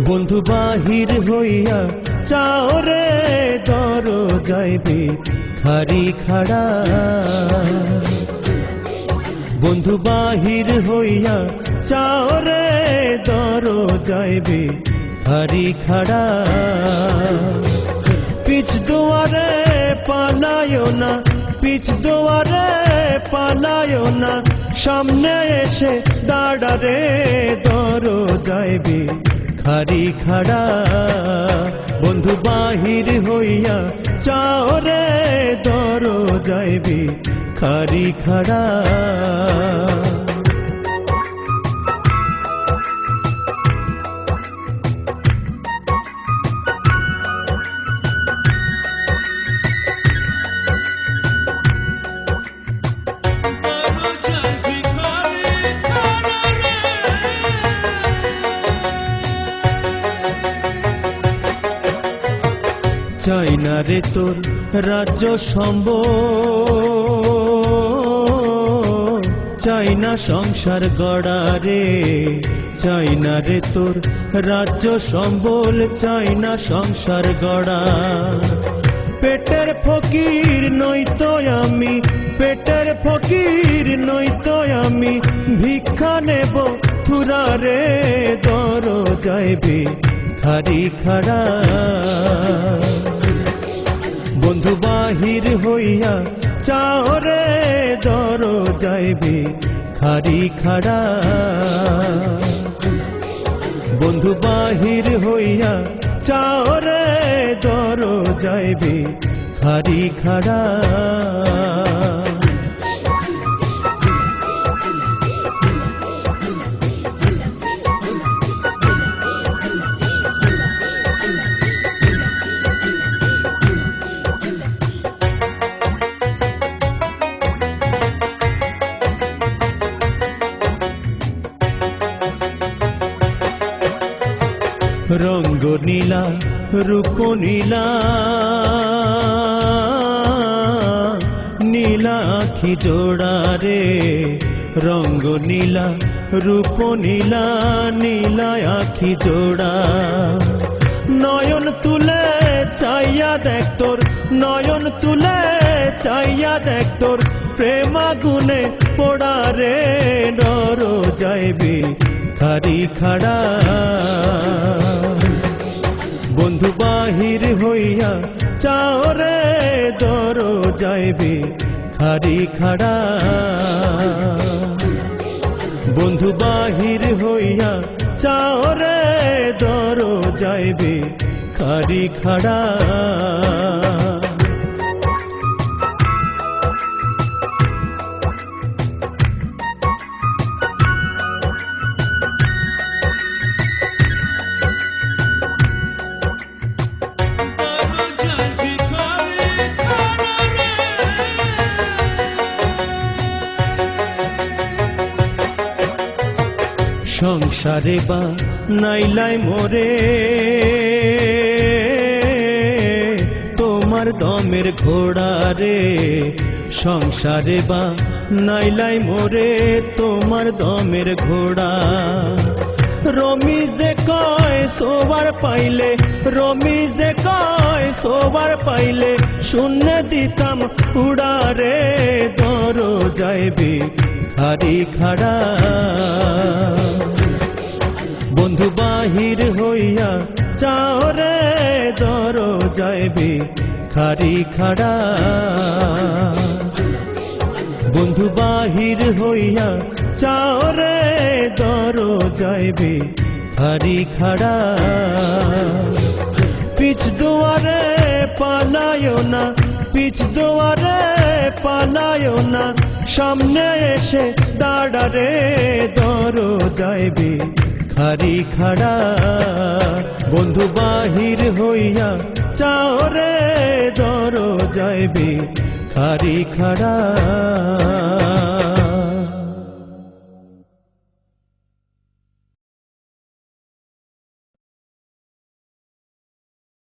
বন্ধু বাহির হইয়া চাও রে দরজাইবে খারি খাড়া। বন্ধু বাহির হইয়া চাও রে দরজাইবে খারি খাড়া। পিছ দুয়ারে পালায়ো না, পিছ দুয়ারে পালায়ো না, সামনে এসে দাঁড়া রে দরজাইবে খারি খাড়া। বন্ধু বাহির হইয়া চাও রে দরজাইবে খারি খাড়া। চাই না রে তোর রাজ্য সম্বল, চাই না সংসার গড়া রে। চাই না রে তোর রাজ্য সম্বল, চাই না সংসার গড়া। পেটের ফকির নইতো আমি, পেটের ফকির নইতো আমি, ভিক্ষা নেব থুরা রে দরজাইবে খারি খাড়া। বন্ধু বাহির হইয়া চাও রে দরজাইবে খারি খাড়া। বন্ধু বাহির হইয়া চাও রে দরজাইবে খারি খাড়া। রঙ্গ নীলা রূপ নীলা, নীলা আখি জোড়া রে। রঙ্গ নীলা রূপ নীলা, নীলা আখি জোড়া। নয়ন তুলে চাইয়া দেখ তোর, নয়ন তুলে চাইয়া দেখ তোর, প্রেম আগুনে পোড়া রে দরজাইবে খারি খাড়া। বন্ধু বাহির হইয়া চাও রে দরজাইবে খারি খাড়া। বন্ধু বাহির হইয়া চাও রে দরজাইবে খারি খাড়া। সংসারে বা নাইলাই মোরে তোমার দমের ঘোড়া রে। সংসারে বা নাইলাই মোরে তোমার দমের ঘোড়া। রমি যে কয় সোবার পাইলে, রমি যে কয় সোবার পাইলে, শূন্য দিতাম উড়া রে দরজাইবে খারি খাড়া। বন্ধু বাহির হইয়া চাও রে দরজাইবে খারি খাড়া। বন্ধু বাহির হইয়া চাও রে দরজাইবে খারি খাড়া। পিছ দুয়ারে পালায়ো না, পিছ দুয়ারে পালায়ো না, সামনে এসে দাঁড়া রে দরজাইবে খারি খাড়া। বন্ধু বাহির হইয়া চাও রে দরজাইবে খারি খাড়া।